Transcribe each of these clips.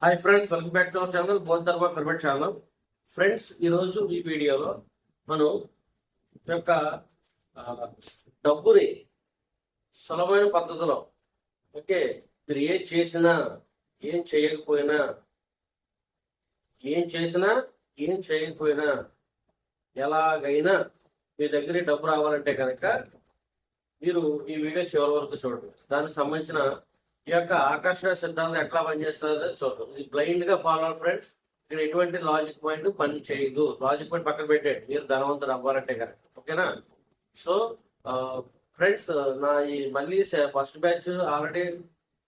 Hi friends, welcome back to our channel Bodharma pyramid channel. Friends, ఈరోజు ఈ వీడియోలో మనం ఈ యొక్క ఆ, డబ్బుని సులభమైన పద్ధతిలో, ఓకే, మీరు ఏం చేసినా ఏం చేయకపోయినా ఏం చేసినా ఏం చేయకపోయినా ఎలాగైనా మీ దగ్గర డబ్బు రావాలంటే కనుక మీరు ఈ వీడియో చివరి వరకు చూడండి. దానికి సంబంధించిన ఈ యొక్క ఆకర్షణ సిద్ధాంతం ఎట్లా పనిచేస్తుందో చూద్దాం. ఇది బ్లైండ్ గా ఫాలో ఫ్రెండ్స్. ఇక్కడ ఎటువంటి లాజిక్ పాయింట్ పని చేయదు. లాజిక్ పాయింట్ పక్కన పెట్టండి మీరు ధనవంతులు అవ్వాలంటే కనుక. ఓకేనా? సో ఫ్రెండ్స్, నా ఈ మళ్ళీ ఫస్ట్ బ్యాచ్ ఆల్రెడీ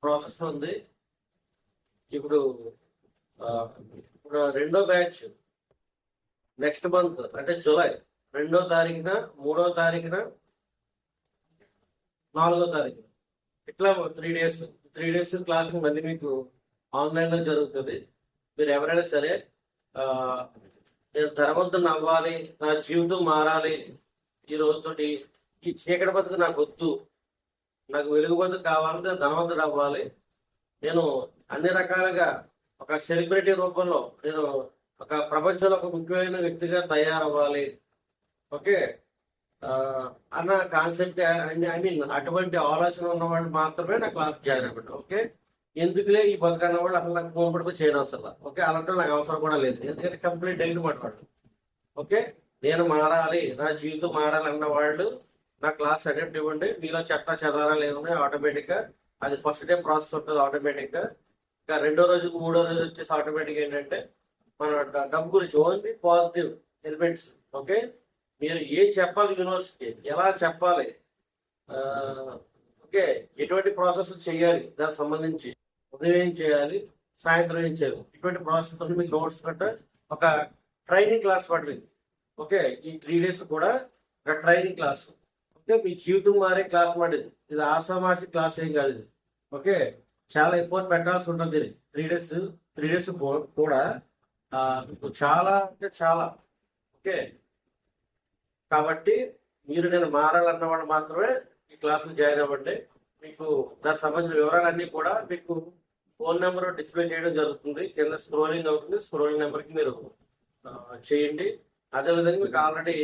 ప్రాసెస్ ఉంది. ఇప్పుడు ఇప్పుడు రెండో బ్యాచ్ నెక్స్ట్ మంత్ అంటే జూలై 2వ తారీఖున, 3వ తారీఖున, 4వ తారీఖున ఇట్లా 3 డేస్ క్లాస్ మళ్ళీ మీకు ఆన్లైన్ లో జరుగుతుంది. మీరు ఎవరైనా సరే నేను ధనవంతుని అవ్వాలి, నా జీవితం మారాలి, ఈ రోజుతోటి ఈ చీకటి బతుకు నాకు వద్దు, నాకు వెలుగు బతుకు కావాలంటే నేను ధనవంతుడు అవ్వాలి, నేను అన్ని రకాలుగా ఒక సెలబ్రిటీ రూపంలో నేను ఒక ప్రపంచంలో ఒక ముఖ్యమైన వ్యక్తిగా తయారవ్వాలి, ఓకే, అన్న కాన్సెప్ట్, ఐ మీన్ అటువంటి ఆలోచన ఉన్నవాళ్ళు మాత్రమే నా క్లాస్ జాయిన్ అవ్వండి. ఓకే, ఎందుకులే ఈ బతుకు అన్న వాళ్ళు అసలు నాకు ఫోన్ పడిపోయి చేయడం అవసరం. ఓకే, అలాంటి నాకు అవసరం కూడా లేదు. ఎందుకంటే కంప్లీట్ డైలీ మాట్లాడు. ఓకే, నేను మారాలి, నా జీవితం మారాలి అన్న వాళ్ళు నా క్లాస్ అటెంప్ట్ ఇవ్వండి. మీలో చెత్త చెదారాలు ఏమున్నాయి ఆటోమేటిక్గా అది ఫస్ట్ డే ప్రాసెస్ ఉంటుంది ఆటోమేటిక్గా. ఇంకా రెండో రోజు, మూడో రోజు వచ్చేసి ఆటోమేటిక్గా ఏంటంటే మన డబ్బు గురించి ఓన్లీ పాజిటివ్ ఎలిమెంట్స్. ఓకే, మీరు ఏం చెప్పాలి, యూనివర్సిటీ ఎలా చెప్పాలి, ఓకే, ఎటువంటి ప్రాసెస్ చేయాలి, దానికి సంబంధించి ఉదయం ఏం చేయాలి, సాయంత్రం ఏం చేయాలి, ఇటువంటి ప్రాసెస్ మీకు నోట్స్ కట్ట ఒక ట్రైనింగ్ క్లాస్ పడుతుంది. ఓకే, ఈ 3 డేస్ కూడా ఒక ట్రైనింగ్ క్లాస్. ఓకే, మీ జీవితం మారే క్లాస్ పడింది. ఇది ఆసామాసి క్లాస్ ఏం కాదు ఇది. ఓకే, చాలా ఎఫర్ట్ పెట్టాల్సి ఉంటుంది. 3 డేస్ కూడా చాలా అంటే చాలా. ఓకే, కాబట్టి మీరు నేను మారాలన్న వాళ్ళు మాత్రమే ఈ క్లాసులు జాయిన్ అవ్వండి. మీకు దానికి సంబంధించిన వివరాలన్నీ కూడా మీకు ఫోన్ నెంబర్ డిస్ప్లే చేయడం జరుగుతుంది. కింద స్క్రోలింగ్ అవుతుంది. స్క్రోలింగ్ నెంబర్కి మీరు చేయండి. అదేవిధంగా మీకు ఆల్రెడీ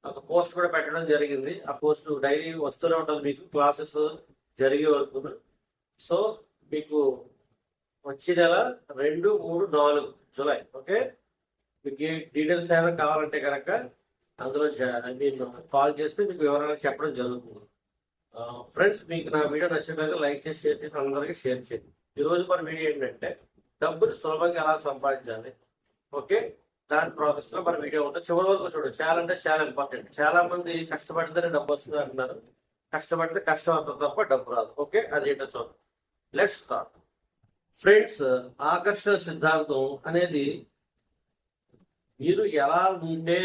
ఒక పోస్ట్ కూడా పెట్టడం జరిగింది. ఆ పోస్ట్ డైలీ వస్తూనే ఉంటుంది మీకు క్లాసెస్ జరిగే వరకు. సో మీకు వచ్చే నెల 2, 3, 4 జూలై. ఓకే, మీకు డీటెయిల్స్ ఏమైనా కావాలంటే కనుక అందులో మీరు కాల్ చేస్తే మీకు వివరాలు చెప్పడం జరుగుతుంది. ఫ్రెండ్స్, మీకు నా వీడియో నచ్చినట్లయితే లైక్ చేసి షేర్ చేసి అందరికీ షేర్ చేయండి. ఈరోజు మన వీడియో ఏంటంటే డబ్బులు సులభంగా ఎలా సంపాదించాలి. ఓకే, దాని ప్రాసెస్ లో మన వీడియో ఉంటుంది. చివరి వరకు చూడండి. చాలా అంటే చాలా ఇంపార్టెంట్. చాలా మంది కష్టపడితేనే డబ్బు వస్తుంది అంటున్నారు. కష్టపడితే కష్టం అవుతుంది తప్ప డబ్బు రాదు. ఓకే, అదేంటో చూద్దాం. Let's start. ఫ్రెండ్స్, ఆకర్షణ సిద్ధాంతం అనేది మీరు ఎలా ఉంటే,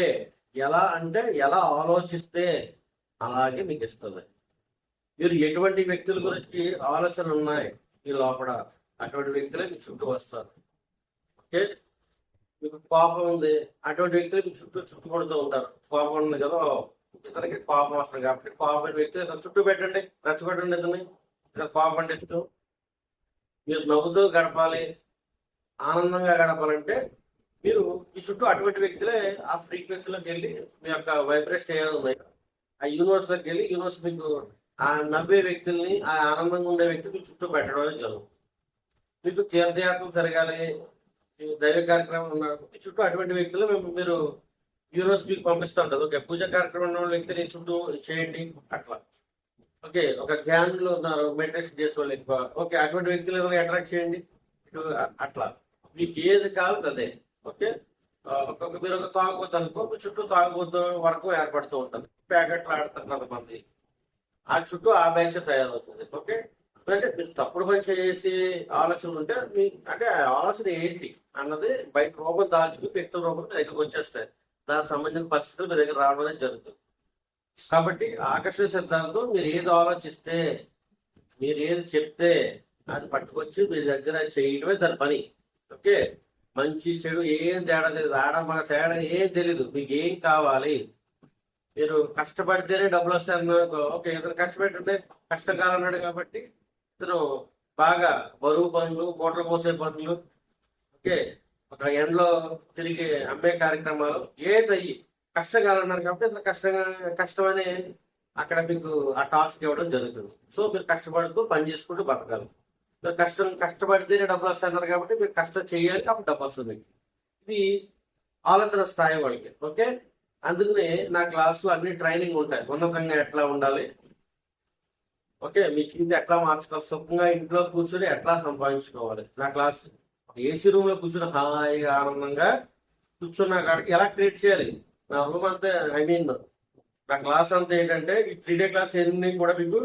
ఎలా ఆలోచిస్తే అలాగే మీకు ఇస్తుంది. మీరు ఎటువంటి వ్యక్తుల గురించి ఆలోచనలు ఉన్నాయి మీ లోపల, అటువంటి వ్యక్తులే మీ చుట్టూ వస్తారు. ఓకే, మీకు కోపం ఉంది, అటువంటి వ్యక్తులు మీ చుట్టుకుంటూ ఉంటారు. కోపం ఉంది కదా, ఇతనికి కోపం వస్తుంది కాబట్టి కోపం వ్యక్తులు చుట్టూ పెట్టండి, రెచ్చగొట్టండి. ఇతని కోపం అంటే ఇష్టం. మీరు నవ్వుతూ గడపాలి, ఆనందంగా గడపాలంటే మీరు ఈ చుట్టూ అటువంటి వ్యక్తులే ఆ ఫ్రీక్వెన్సీలోకి వెళ్ళి మీ యొక్క వైబ్రేషన్ ఏమైనా ఉన్నాయి ఆ యూనివర్స్లోకి వెళ్ళి యూనివర్స్ మీకు ఆ నవ్వే వ్యక్తుల్ని, ఆ ఆనందంగా ఉండే వ్యక్తులు చుట్టూ పెట్టడం అనేది జరుగుతుంది. మీకు తీర్థయాత్రలు జరగాలి, దైవ కార్యక్రమం ఉన్నారు, మీ చుట్టూ అటువంటి వ్యక్తులు మీరు యూనివర్స్ మీకు పంపిస్తూ ఉంటుంది. ఓకే, పూజ కార్యక్రమం ఉన్న వ్యక్తిని చుట్టూ చేయండి అట్లా. ఓకే, ఒక ధ్యానంలో ఉన్నారు, మెడిటేషన్ చేసే వాళ్ళు ఎక్కువ. ఓకే, అటువంటి వ్యక్తులను అట్రాక్ట్ చేయండి అట్లా. మీకు ఏది కావాలి అదే. ఓకే, మీరు ఒక తాగుబోతు అనుకో, మీ చుట్టూ తాగుబోతు వరకు ఏర్పడుతూ ఉంటుంది. ప్యాకెట్లు ఆడుతారు కొంతమంది, ఆ చుట్టూ ఆ బ్యాచ్ తయారవుతుంది. ఓకే, అంటే మీరు తప్పుడు పని చేసి ఆలోచనలు ఉంటే మీ అంటే ఆలోచన ఏంటి అన్నది బయట రూపం దాల్చుకుని వ్యక్తుల రూపం దగ్గరకు వచ్చేస్తాయి. దానికి సంబంధించిన పరిస్థితులు మీ దగ్గర రావడం అనేది జరుగుతుంది. కాబట్టి ఆకర్షణ సిద్ధాంతం మీరు ఏది ఆలోచిస్తే, మీరు ఏది చెప్తే అది పట్టుకొచ్చి మీ దగ్గర చేయడమే దాని పని. ఓకే, మంచి చెడు ఏం తేడా తెలియదు, ఆడ మన తేడా ఏం తెలీదు. మీకు ఏం కావాలి, మీరు కష్టపడితేనే డబ్బులు వస్తాయి అన్నారు. ఓకే, ఇతను కష్టపెట్టుంటే కష్టకాలం అన్నాడు కాబట్టి ఇతను బాగా బరువు పనులు, మూటలు మోసే పనులు, ఓకే, ఒక ఎండలో తిరిగి అమ్మే కార్యక్రమాలు ఏదయ్యి కష్టకాలం అన్నారు కాబట్టి అసలు కష్టమని అక్కడ మీకు ఆ టాస్క్ ఇవ్వడం జరుగుతుంది. సో మీరు కష్టపడుతూ పని చేసుకుంటూ బతకాలి. మీరు కష్టపడితేనే డబ్బులు వస్తాయన్నారు కాబట్టి మీరు కష్టం చేయాలి, అప్పుడు డబ్బు వస్తుంది. ఇది ఆలోచన స్థాయి వాళ్ళకి. ఓకే, అందుకనే నా క్లాసులో అన్ని ట్రైనింగ్ ఉంటాయి. ఉన్నతంగా ఎట్లా ఉండాలి, ఓకే, మీ జీవితం ఎట్లా మార్చుకోవాలి, సుఖంగా ఇంట్లో కూర్చొని ఎట్లా సంపాదించుకోవాలి. నా క్లాస్ ఏసీ రూమ్ లో కూర్చొని హాయిగా ఆనందంగా కూర్చున్న కాడికి ఎలా క్రియేట్ చేయాలి. నా రూమ్ అంతా నా క్లాస్ అంతా ఏంటంటే ఈ 3 డే క్లాస్ ఎన్ని కూడా మీకు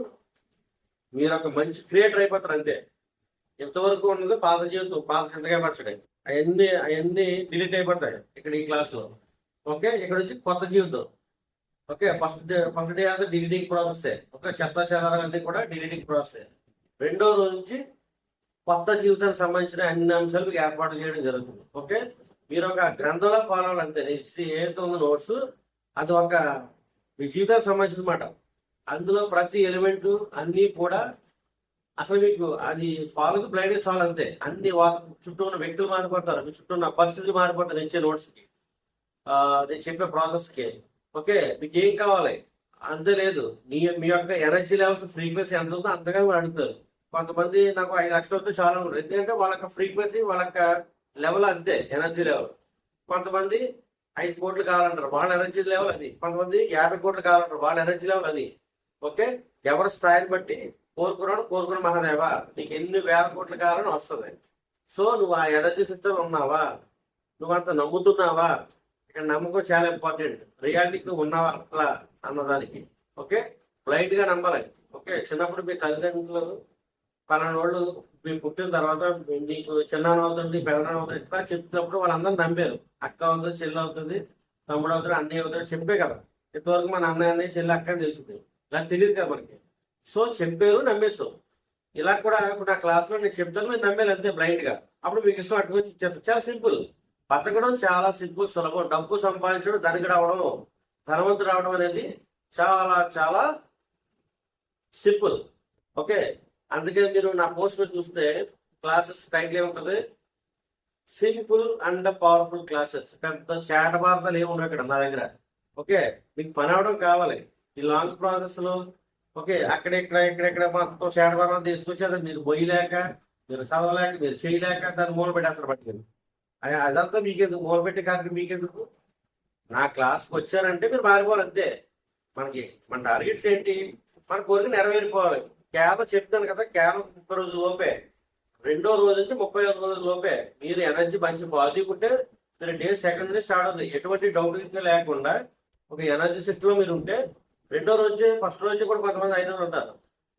మీరు ఒక మంచి క్రియేటర్ అయిపోతారు అంతే. ఎంతవరకు ఉన్నదో పాత జీవితం, పాత చింతకాయ పరచడం అవన్నీ డిలీట్ అయిపోతాయి ఇక్కడ ఈ క్లాస్లో. ఓకే, ఇక్కడ వచ్చి కొత్త జీవితం. ఓకే, ఫస్ట్ డే అంతా డిలీటింగ్ ప్రాసెస్. ఓకే, చెత్త చెదారం అన్ని కూడా డిలీటింగ్ ప్రాసెస్. రెండో రోజు నుంచి కొత్త జీవితానికి సంబంధించిన అన్ని అంశాలు ఏర్పాటు చేయడం జరుగుతుంది. ఓకే, మీరు ఒక గ్రంథంలో ఫాలో అవ్వాలి అంతే. ఏదైతే ఉందో నోట్స్ అది ఒక మీ జీవితానికి సంబంధించిన మాట. అందులో ప్రతి ఎలిమెంట్ అన్ని కూడా అసలు మీకు అది ఫాలో బ్లైండ్ చాలు అంతే. అన్ని చుట్టూ ఉన్న వ్యక్తులు మారిపోతారు, మీ చుట్టూ ఉన్న పరిస్థితులు మారిపోతారు. నేను ఇచ్చే నోట్స్కి, నేను చెప్పే ప్రాసెస్కి. ఓకే, మీకు ఏం కావాలి అంతే లేదు. మీ యొక్క ఎనర్జీ లెవెల్స్ ఫ్రీక్వెన్సీ ఎంత ఉందో అంతగా మీరు అడుగుతారు. కొంతమంది నాకు 5 లక్షలు వస్తే చాలా ఉంటుంది, ఎందుకంటే వాళ్ళ యొక్క ఫ్రీక్వెన్సీ వాళ్ళ యొక్క లెవెల్ అంతే, ఎనర్జీ లెవెల్. కొంతమంది 5 కోట్లు కావాలంటారు, వాళ్ళ ఎనర్జీ లెవెల్ అది. కొంతమంది 50 కోట్లు కావాలంటారు, వాళ్ళ ఎనర్జీ లెవెల్ అది. ఓకే, ఎవరి స్థాయిని బట్టి కోరుకున్న మహాదేవ నీకు ఎన్ని వేల కోట్లు కావాలని వస్తుంది. సో నువ్వు ఆ ఎనర్జీ సిస్టమ్ ఉన్నావా, నువ్వు అంత నమ్ముతున్నావా? ఇక్కడ నమ్మకం చాలా ఇంపార్టెంట్. రియాలిటీకి నువ్వు ఉన్నావా అట్లా అన్నదానికి. ఓకే, బ్లైండ్ గా నమ్మాలి. ఓకే, చిన్నప్పుడు మీ తల్లిదండ్రులు పలానా వాళ్ళు మీరు పుట్టిన తర్వాత నీకు చిన్నాన్న అవుతుంది, పెదనాన్న అవుతుంది ఇట్లా చెప్తున్నప్పుడు వాళ్ళందరూ నమ్మారు. అక్క అవుతుంది, చెల్లి అవుతుంది, తమ్ముడు అవుతుంది, అన్నయ్య అవుతుంది చెప్పే కదా. ఇంతవరకు మన అన్నయ్య చెల్లి అక్క అని తెలిసింది, ఇలా తెలియదు కదా మనకి. సో చెప్పారు, నమ్మేస్తాం. ఇలా కూడా ఇప్పుడు నా క్లాస్లో నేను చెప్తాను, మీరు నమ్మేది అంతే బ్లైండ్ గా. అప్పుడు మీకు ఇష్టం అటు ఇచ్చేస్తారు. చాలా సింపుల్. బతకడం చాలా సింపుల్, సులభం. డబ్బు సంపాదించడం, ధనికుడు అవడం, ధనవంతుడు అవడం అనేది చాలా చాలా సింపుల్. ఓకే, అందుకే మీరు నా పోస్ట్ చూస్తే క్లాసెస్ టైటిల్ ఏముంటుంది, సింపుల్ అండ్ పవర్ఫుల్ క్లాసెస్. పెద్ద చాట భారతాలు ఏమి ఉండవు ఇక్కడ నా దగ్గర. ఓకే, మీకు పని అవడం కావాలి ఈ లాంగ్ ప్రాసెస్ లో. ఓకే, ఇక్కడెక్కడ మొత్తం చాట భారతం తీసుకొచ్చి అది మీరు బొయ్యలేక, మీరు చదవలేక, మీరు చేయలేక దాన్ని మూల పెట్టేస్తారు పట్టుకెళ్ళి. అదంతా మీకెందుకు, మూలపెట్టే కార్యక్రమం మీకెందుకు? నా క్లాస్కి వచ్చారంటే మీరు మారిపోవాలి అంతే. మన టార్గెట్స్ ఏంటి, మన కోరిక నెరవేరిపోవాలి. కేవలం చెప్తాను కదా, కేవలం 30 రోజుల లోపే, రెండో రోజు నుంచి 31 రోజుల లోపే మీరు ఎనర్జీ మంచి పాజిటివ్ ఉంటే మీరు డే సెకండ్ నుంచి స్టార్ట్ అవుతుంది. ఎటువంటి డౌట్ లేకుండా ఒక ఎనర్జీ సిస్టమ్ మీరు ఉంటే రెండో రోజు ఫస్ట్ రోజు కూడా కొంతమంది 5 రోజులు ఉంటారు.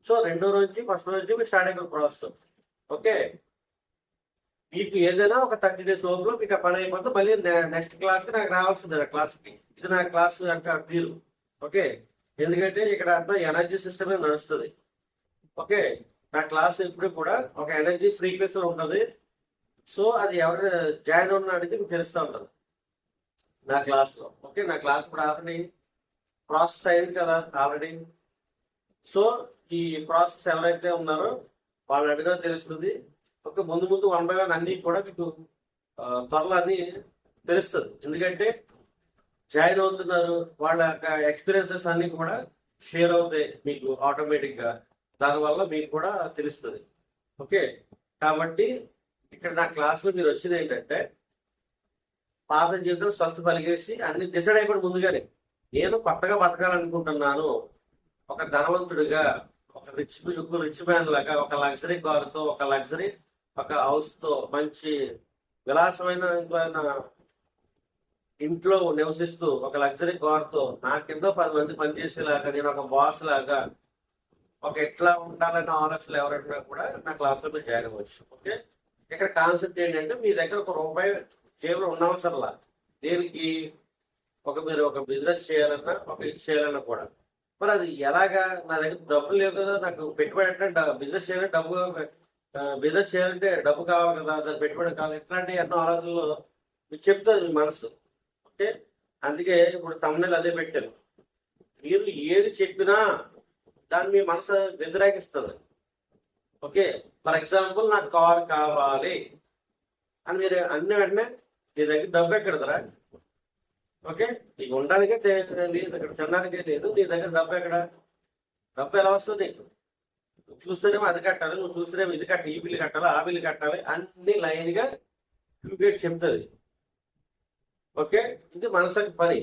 సో రెండో రోజు ఫస్ట్ రోజు మీరు స్టార్ట్ అయిపోయి ప్రాసెస్. ఓకే, మీకు ఏదైనా ఒక 30 డేస్ లోపల మీకు ఆ పని అయిపోతే మళ్ళీ నెక్స్ట్ క్లాస్కి నాకు రావాల్సింది. నా క్లాస్కి ఇది నా క్లాస్ యొక్క తీరు. ఓకే, ఎందుకంటే ఇక్కడ అంతా ఎనర్జీ సిస్టమే నడుస్తుంది. ఓకే, నా క్లాస్ ఎప్పుడు కూడా ఒక ఎనర్జీ ఫ్రీక్వెన్సీ ఉంటుంది. సో అది ఎవరు జాయిన్ ఉన్న అడిగితే మీకు తెలుస్తూ ఉంటుంది నా క్లాస్లో. ఓకే, నా క్లాస్ కూడా ఆల్రెడీ ప్రాసెస్ అయింది కదా ఆల్రెడీ. సో ఈ ప్రాసెస్ ఎవరైతే ఉన్నారో వాళ్ళు అడిగినా తెలుస్తుంది. ఓకే, ముందు 1 by 1 అన్ని కూడా మీకు త్వరలో అన్ని తెలుస్తుంది. ఎందుకంటే జాయిన్ అవుతున్నారు, వాళ్ళ యొక్క ఎక్స్పీరియన్సెస్ అన్ని కూడా షేర్ అవుతాయి మీకు ఆటోమేటిక్గా. దానివల్ల మీకు కూడా తెలుస్తుంది. ఓకే, కాబట్టి ఇక్కడ నా క్లాస్లో మీరు వచ్చింది ఏంటంటే పాత జీవితం స్వస్థ పలిగేసి అన్ని డిసైడ్ అయిపోయి ముందుగానే నేను కొత్తగా బతకాలనుకుంటున్నాను, ఒక ధనవంతుడిగా, ఒక రిచ్ మ్యాన్ లాగా, ఒక లగ్జరీ కారుతో, ఒక హౌస్ తో, మంచి విలాసమైన ఇంట్లో నివసిస్తూ ఒక లగ్జరీ కారుతో నా కింద 10 మంది పనిచేసేలాగా, నేను ఒక బాస్ లాగా, ఒక ఎట్లా ఉండాలన్న ఆలోచనలు ఎవరైనా కూడా నా క్లాస్లో మీరు జాయిన్ అవ్వచ్చు. ఓకే, ఇక్కడ కాన్సెప్ట్ ఏంటంటే మీ దగ్గర ₹1 జేబులో ఉండవసరంలా. దేనికి, మీరు ఒక బిజినెస్ చేయాలన్నా, ఒక ఇది చేయాలన్నా కూడా. మరి అది ఎలాగా, నా దగ్గర డబ్బులు లేవు కదా, నాకు పెట్టుబడి అంటే బిజినెస్ చేయాలంటే డబ్బు కావాలి కదా, దాన్ని పెట్టుబడి కావాలి, ఇట్లాంటి ఎన్నో ఆలోచనలు మీకు చెప్తుంది మీ మనసు. ఓకే, అందుకే ఇప్పుడు తమ్ముళ్ళు అదే పెట్టాను. మీరు ఏది చెప్పినా దాన్ని మీ మనసు వ్యతిరేకిస్తుంది. ఓకే, ఫర్ ఎగ్జాంపుల్ నాకు కార్ కావాలి, అని మీరు అన్ని వెంటనే నీ దగ్గర డబ్బు ఎక్కడదరా? ఓకే, నీకు ఉండడానికే లేదు, ఇక్కడ తినడానికే లేదు, నీ దగ్గర డబ్బు ఎక్కడ? డబ్బు ఎలా వస్తుంది నీకు? నువ్వు చూస్తేనేమో అది కట్టాలి, నువ్వు చూస్తేనేమో ఇది కట్టాలి, ఈ బిల్లు కట్టాలి, ఆ బిల్లు కట్టాలి, అన్ని లైన్గా క్యూకేట్ చెప్తుంది. ఓకే, ఇది మనసుకి పని.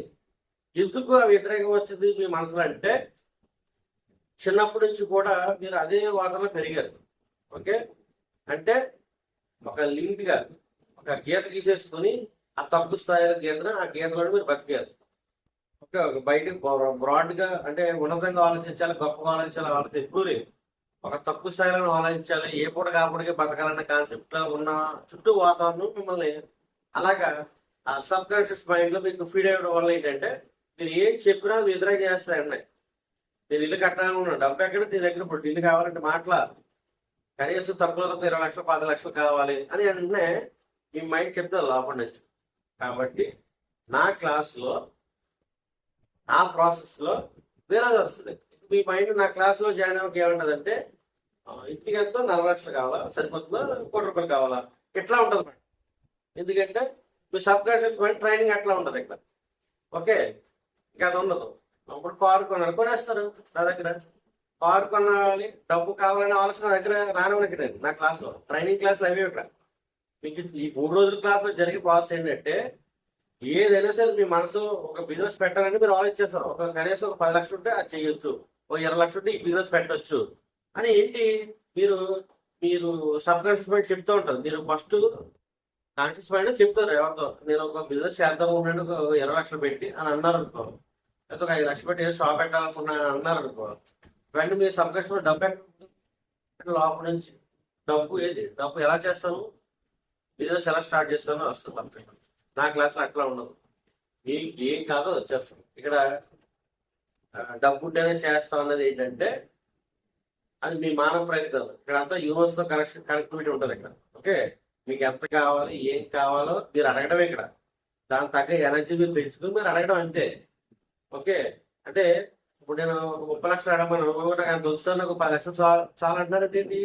ఎందుకు ఆ వ్యతిరేకం వచ్చింది మీ మనసులో అంటే, చిన్నప్పటి నుంచి కూడా మీరు అదే వాదనలో పెరిగారు. ఓకే, అంటే ఒక లిమిట్గా ఒక గీత గీసేసుకొని ఆ తక్కువ స్థాయిలో గీతను ఆ గీతలో మీరు బతికారు. ఓకే, ఒక బయటకు బ్రాడ్గా అంటే ఉన్నతంగా ఆలోచించాలి, గొప్పగా ఆలోచించాలి, ఆలోచన ఎక్కువ లేదు. ఒక తక్కువ స్థాయిలో ఆలోచించాలి, ఏ పూట కాపుడికి బతకాలన్న కాన్సెప్ట్ లో ఉన్న చుట్టూ వాతావరణం మిమ్మల్ని అలాగా ఆ సబ్ కాన్షియస్ మైండ్ లో మీకు ఫీడ్ అయ్యడం వల్ల ఏంటంటే మీరు ఏం చెప్పినా వ్యతిరేకం చేస్తాయి అన్నాయి. నేను ఇల్లు కట్టాలనుకున్నా, డబ్బు ఎక్కడ నీ దగ్గర, ఇప్పుడు ఇల్లు కావాలంటే మాట్లా కనీసం తక్కువ 20 లక్షలు 10 లక్షలు కావాలి అని అంటే మీ మైండ్ చెప్తారు లోపల నుంచి. కాబట్టి నా క్లాస్లో ఆ ప్రాసెస్లో వేరేది వస్తుంది. మీ మైండ్ నా క్లాస్లో జాయిన్ అవ్వక ఏమంటుందంటే ఇంటికి ఎంతో 40 లక్షలు కావాలా, సరిపోతుందా, 1 కోటి రూపాయలు కావాలా, ఇట్లా ఉంటుంది మైండ్. ఎందుకంటే మీ సబ్ కాన్షియస్ మైండ్ ట్రైనింగ్ అట్లా ఉంటుంది ఇక్కడ. ఓకే, ఇంకా అది ఉండదు. ఇప్పుడు కారు కొనాలి, కొనేస్తారు. నా దగ్గర కారు కొనాలి, డబ్బు కావాలనే ఆలోచన నా దగ్గర రానివ్వను. నా క్లాస్లో ట్రైనింగ్ క్లాసులు అవి ఇక్కడ మీకు ఈ 3 రోజుల క్లాస్లో జరిగే ప్రాసెస్ ఏంటంటే ఏదైనా సరే మీ మనసు ఒక బిజినెస్ పెట్టాలని మీరు ఆలోచించేస్తారు. ఒక కనీసం ఒక 10 లక్షలు ఉంటే అది చేయొచ్చు, ఒక 20 లక్షలు ఉంటే ఈ బిజినెస్ పెట్టొచ్చు అని ఏంటి మీరు మీరు సబ్ కాన్షియస్ మైండ్ చెప్తూ ఉంటారు. మీరు ఫస్ట్ కాన్షియస్ మైండ్ చెప్తారు ఎవరితో, నేను ఒక బిజినెస్ చేద్దాం ఉన్నాను, ఒక 20 లక్షలు పెట్టి అని అన్నారు అనుకో, లేకపోతే ఒక 5 లక్షలు పెట్టి ఏదో షాప్ పెట్టాలనుకున్నా అన్నారు అనుకో, వెంటనే మీరు సబ్ కాన్షియస్ మైండ్ డబ్బు ఎక్కడ లోపల నుంచి డబ్బు ఏది, డబ్బు ఎలా చేస్తాను, బిజినెస్ ఎలా స్టార్ట్ చేస్తానో వస్తుంది. నా క్లాస్లో అట్లా ఉండదు. మీకు ఏం కాదో వచ్చేస్తాం. ఇక్కడ డబ్బు ఉంటేనే చేస్తాం అన్నది ఏంటంటే అది మీ మానవ ప్రయత్నం. ఇక్కడ అంతా యూనివర్స్తో కనెక్టివిటీ ఉంటుంది ఇక్కడ. ఓకే, మీకు ఎంత కావాలి, ఏం కావాలో మీరు అడగడమే ఇక్కడ. దాని తగ్గ ఎనర్జీ మీరు పెంచుకుని మీరు అడగడం అంతే. ఓకే, అంటే ఇప్పుడు నేను 30 లక్షలు అడగమని నాకు అంత వస్తాను, ఒక 10 లక్షలు చాలా అంటున్నారంటే ఏంటి,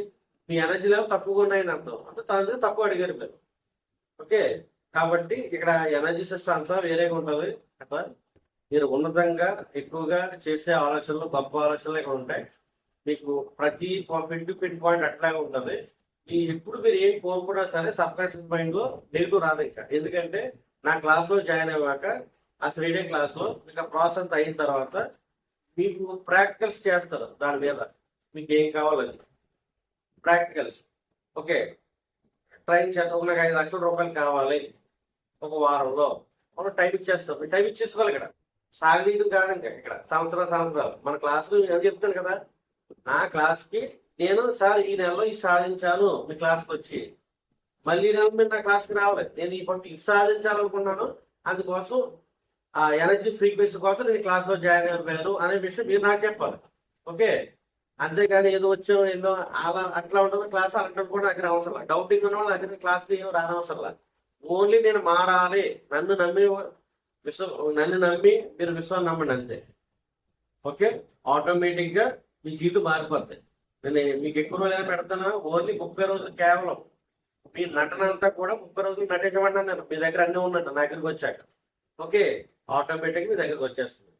మీ ఎనర్జీ లెవెల్ తక్కువగా ఉన్నాయని అర్థం. అంటే తను తక్కువ అడిగారు మీరు. ఓకే, కాబట్టి ఇక్కడ ఎనర్జీ సిస్టమ్ అంతా వేరేగా ఉంటుంది. అట్లా మీరు ఉన్నతంగా ఎక్కువగా చేసే ఆలోచనలు, గొప్ప ఆలోచనలు ఇక్కడ ఉంటాయి. మీకు ప్రతి పిన్ పాయింట్ అట్లాగే ఉంటుంది. ఈ ఎప్పుడు మీరు ఏం కోరుకున్నా సరే సబ్ కాన్షియస్ మైండ్ లో నెగిటివ్ రాదు ఇంకా. ఎందుకంటే నా క్లాస్లో జాయిన్ అయ్యాక ఆ 3 డే క్లాస్లో మీకు ఆ ప్రాసెస్ అంతా అయిన తర్వాత మీకు ప్రాక్టికల్స్ చేస్తారు. దాని మీద మీకు ఏం కావాలని ప్రాక్టికల్స్. ఓకే, ట్రైన్ చేద్దాం, నాకు 5 లక్షల రూపాయలు కావాలి ఒక వారంలో, మనం టైం ఇచ్చేస్తాం. టైం ఇచ్చేసుకోవాలి. ఇక్కడ సాగదీయడం కాదు ఇంకా. ఇక్కడ సంవత్సరాలు మన క్లాసులో ఏం చెప్తాను కదా, నా క్లాస్కి నేను సార్ ఈ నెలలో ఇది సాధించాను, మీ క్లాస్కి వచ్చి మళ్ళీ నెల మీరు నా క్లాస్కి రావాలి, నేను ఈ పంట ఇది సాధించాలనుకున్నాను, అందుకోసం ఆ ఎనర్జీ ఫ్రీక్వెన్సీ కోసం నేను క్లాస్లో జాయిన్ అయిపోయాను అనే విషయం మీరు నాకు చెప్పాలి. ఓకే, అంతేగాని ఏదో వచ్చాం ఏదో అలా అట్లా ఉండదు. క్లాస్ అలాంటి కూడా నాకు అవసరం. డౌటింగ్ ఉన్న వాళ్ళు దగ్గర క్లాస్కి ఏమో రానవసరం. ఓన్లీ నేను మారాలి, నన్ను నమ్మి మీరు విశ్వాన్ని నమ్మండి అంతే. ఓకే, ఆటోమేటిక్గా మీ జీవితం మారిపోతాయి. నేను మీకు ఎక్కువ రోజులు పెడతాను, ఓన్లీ 30 రోజులు కేవలం మీ నటన అంతా కూడా 30 రోజులు నటించమన్నాను నేను. మీ దగ్గర అన్నీ ఉన్నట్టు నా దగ్గరికి వచ్చాక ఓకే ఆటోమేటిక్గా మీ దగ్గరికి వచ్చేస్తుంది.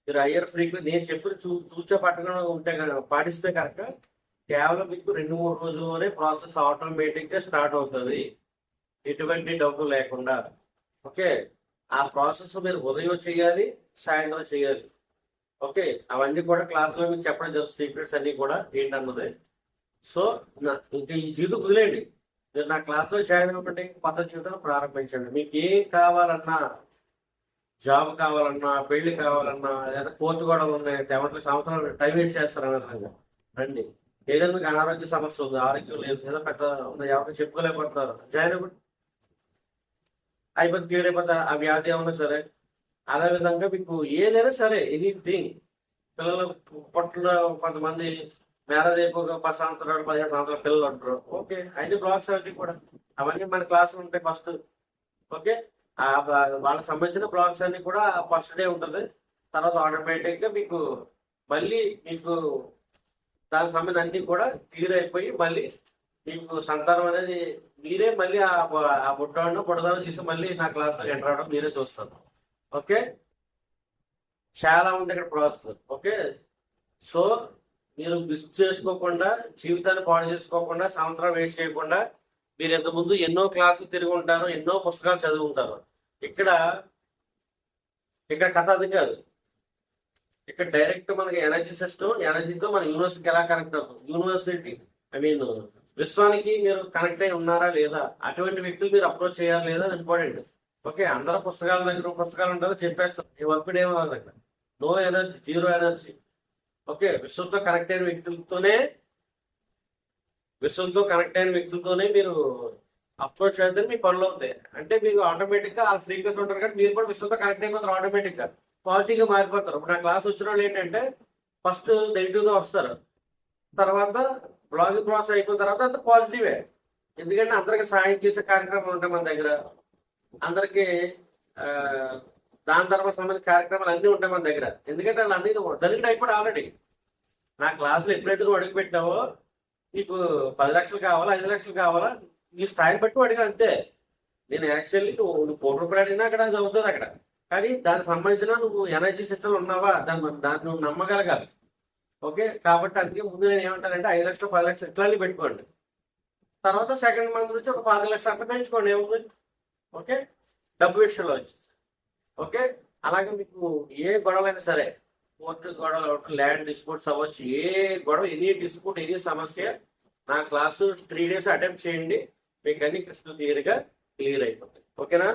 మీరు హయ్యర్ ఫ్రీక్వెన్సీ నేను చెప్పిన తూచా పట్టుకుని ఉంటే కనుక పాటిస్తే కనుక కేవలం మీకు 2-3 రోజుల్లోనే ప్రాసెస్ ఆటోమేటిక్గా స్టార్ట్ అవుతుంది, ఎటువంటి డబ్బు లేకుండా. ఓకే, ఆ ప్రాసెస్ మీరు ఉదయం చేయాలి, సాయంత్రం చేయాలి. ఓకే, అవన్నీ కూడా క్లాసులో మీకు చెప్పడం జరుగుతుంది, సీక్రెట్స్ అన్నీ కూడా ఏంటన్నది. సో ఇంకా ఈ జీవితం కుదిలేండి, మీరు నా క్లాస్లో జాయిన్ అవ్వకండి, కొత్త జీవితం ప్రారంభించండి. మీకు ఏం కావాలన్నా, జాబ్ కావాలన్నా, పెళ్లి కావాలన్నా, లేదా కోర్టు గొడవలు ఉన్నాయి, 70 సంవత్సరాలు టైం వేస్ట్ చేస్తారు అనవసరంగా రండి. ఏదైనా మీకు అనారోగ్య సమస్య ఉంది, ఆరోగ్యం లేదు, ఏదో పెద్ద ఎవరికి చెప్పుకోలేకపోతున్నారు, జాయిన్ అవ్వండి, అయిపోతే క్లియర్ అయిపోతా ఆ వ్యాధి ఏమన్నా సరే. అదేవిధంగా మీకు ఏదైనా సరే ఎనీథింగ్, పిల్లలు పట్ల కొంతమంది మ్యారేజ్ అయిపోక 10 సంవత్సరాలు 15 సంవత్సరాల పిల్లలు ఉంటారు. ఓకే, అన్ని బ్లాగ్స్ అవి కూడా అవన్నీ మన క్లాసులు ఉంటాయి ఫస్ట్. ఓకే, వాళ్ళకి సంబంధించిన బ్లాగ్స్ అన్ని కూడా ఫస్ట్ డే ఉంటుంది. తర్వాత ఆటోమేటిక్గా మీకు మళ్ళీ మీకు దానికి సంబంధించి అన్ని కూడా క్లియర్ అయిపోయి మళ్ళీ మీకు సంతానం అనేది మీరే మళ్ళీ ఆ బుడ్డను బుడదాన్ని తీసి మళ్ళీ నా క్లాస్లో ఎంటర్ అవడం మీరే చూస్తారు. ఓకే, చాలా ఉంది ఇక్కడ ప్రాసెస్. ఓకే, సో మీరు మిస్ చేసుకోకుండా, జీవితాన్ని పాడు చేసుకోకుండా, సంవత్సరం వేస్ట్ చేయకుండా, మీరు ఇంతకుముందు ఎన్నో క్లాసులు తిరిగి ఉంటారు, ఎన్నో పుస్తకాలు చదువుకుంటారు. ఇక్కడ ఇక్కడ కథ అది కాదు. ఇక్కడ డైరెక్ట్ మనకి ఎనర్జీ సిస్టమ్, ఎనర్జీతో మన యూనివర్సిటీకి ఎలా కనెక్ట్ అవుతుంది, యూనివర్సిటీ విశ్వానికి మీరు కనెక్ట్ అయి ఉన్నారా లేదా, అటువంటి వ్యక్తులు మీరు అప్రోచ్ చేయాలి లేదా ఇంపార్టెంట్. ఓకే, అందరూ పుస్తకాల దగ్గర పుస్తకాలు ఉంటుందో చెప్పేస్తాం, ఈ వర్క్ ఏమవ్వాలి అక్కడ. No energy, zero energy. Okay, విశ్వంతో కనెక్ట్ అయిన వ్యక్తులతోనే మీరు అప్రోచ్ అయితే మీ పనులు అవుతాయి. అంటే మీకు ఆటోమేటిక్ గా ఆ ఫ్రీక్వెన్సీ ఉంటారు కాబట్టి మీరు కూడా విశ్వంతో కనెక్ట్ అయిపోతారు, ఆటోమేటిక్ గా పాజిటివ్ గా మారిపోతారు. ఇప్పుడు నా క్లాస్ వచ్చిన వాళ్ళు ఏంటంటే ఫస్ట్ నెగిటివ్ గా వస్తారు, తర్వాత బ్లాగింగ్ ప్రాసెస్ అయిపోయిన తర్వాత అంత పాజిటివే. ఎందుకంటే అందరికి సాయం చేసే కార్యక్రమాలు ఉంటాయి మన దగ్గర, అందరికి దాన ధర్మ సంబంధించిన కార్యక్రమాలు అన్నీ ఉంటాయి మన దగ్గర. ఎందుకంటే వాళ్ళు అన్ని దళితుడు అయిపోయి ఆల్రెడీ. నా క్లాసులో ఎప్పుడైతే నువ్వు అడుగు పెట్టావో నీకు 10 లక్షలు కావాలా, 5 లక్షలు కావాలా, నీ స్థాయిని బట్టి అడిగా అంతే. నేను యాక్చువల్లీ నువ్వు కోటి రూపాయలు అడిగినా అక్కడ అది అవుతుంది అక్కడ. కానీ దానికి సంబంధించిన నువ్వు ఎనర్జీ సిస్టమ్ ఉన్నావా, దాన్ని నువ్వు నమ్మగలగాలి. ఓకే, కాబట్టి అందుకే ముందు నేను ఏమంటానంటే 5 లక్షలు 10 లక్షలు ఇట్లా పెట్టుకోండి. తర్వాత సెకండ్ మంత్ నుంచి ఒక 10 లక్షలు అట్లా పెంచుకోండి, ఏముంది. ఓకే, డబ్బు విషయంలో వచ్చి. ఓకే, అలాగే మీకు ఏ గొడవలైనా సరే, కోర్టు గొడవలు, ల్యాండ్ డిస్ప్యూట్స్ అవ్వచ్చు, ఏ గొడవ, ఎనీ డిస్ప్యూట్, ఎనీ సమస్య, నా క్లాసు 3 days అటెంప్ట్ చేయండి, మీకు అన్ని క్రిస్టల్ క్లియర్ అయిపోతాయి. ఓకేనా.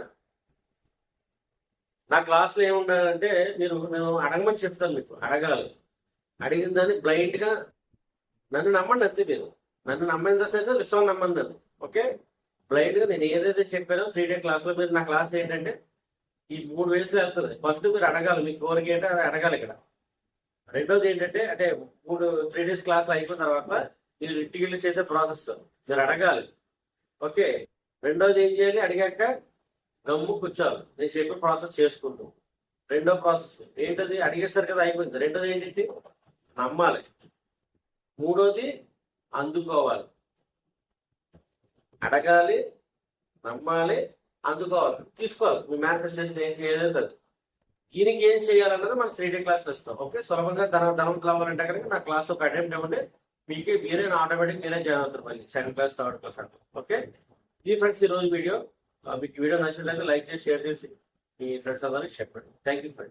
నా క్లాసులో ఏముండాలంటే నేను అడగమని చెప్తాను, మీకు అడగాలి. అడిగిన దాన్ని బ్లైండ్గా నన్ను నమ్మండి అంతే. మీరు నన్ను నమ్మిన దశ విశ్వం నమ్మండి. ఓకే, బ్లైండ్గా నేను ఏదైతే చెప్పానో 3 day క్లాస్లో మీరు, నా క్లాస్ ఏంటంటే ఈ 3 ways వెళ్తుంది. ఫస్ట్ మీరు అడగాలి, మీ కోరిక ఏంటో అది అడగాలి ఇక్కడ. రెండోది ఏంటంటే అంటే 3 days క్లాస్ అయిపోయిన తర్వాత మీరు ఇంటికి వెళ్ళి చేసే ప్రాసెస్ మీరు అడగాలి. ఓకే, రెండోది ఏం చేయాలి, అడిగాక గమ్ము కూర్చోవాలి, నేను చెప్పే ప్రాసెస్ చేసుకుంటూ. రెండో ప్రాసెస్ ఏంటది, అడిగేస్తారు కదా అయిపోయింది. రెండోది ఏంటి, నమ్మాలి. మూడోది అందుకోవాలి. అడగాలి, నమ్మాలి, అందుకోవాలి, తీసుకోవాలి. మీ మేనిఫెస్టేషన్ ఏదైతే దీనికి ఏం చేయాలన్నది మనం 3 day క్లాస్ ఇస్తాం. ఓకే, సులభంగా ధనం కావాలంటే కనుక నా క్లాస్ ఒక అటెంప్ట్ ఇవ్వండి, మీరే ఆటోమేటిక్ మీరే జాయిన్ అవుతారు మళ్ళీ 2nd class 3rd class అంటారు. ఓకే, ఈ ఫ్రెండ్స్ ఈ రోజు వీడియో. మీకు వీడియో నచ్చినట్లయితే లైక్ చేసి, షేర్ చేసి మీ ఫ్రెండ్స్ అందరికి చెప్పండి. Thank you friends.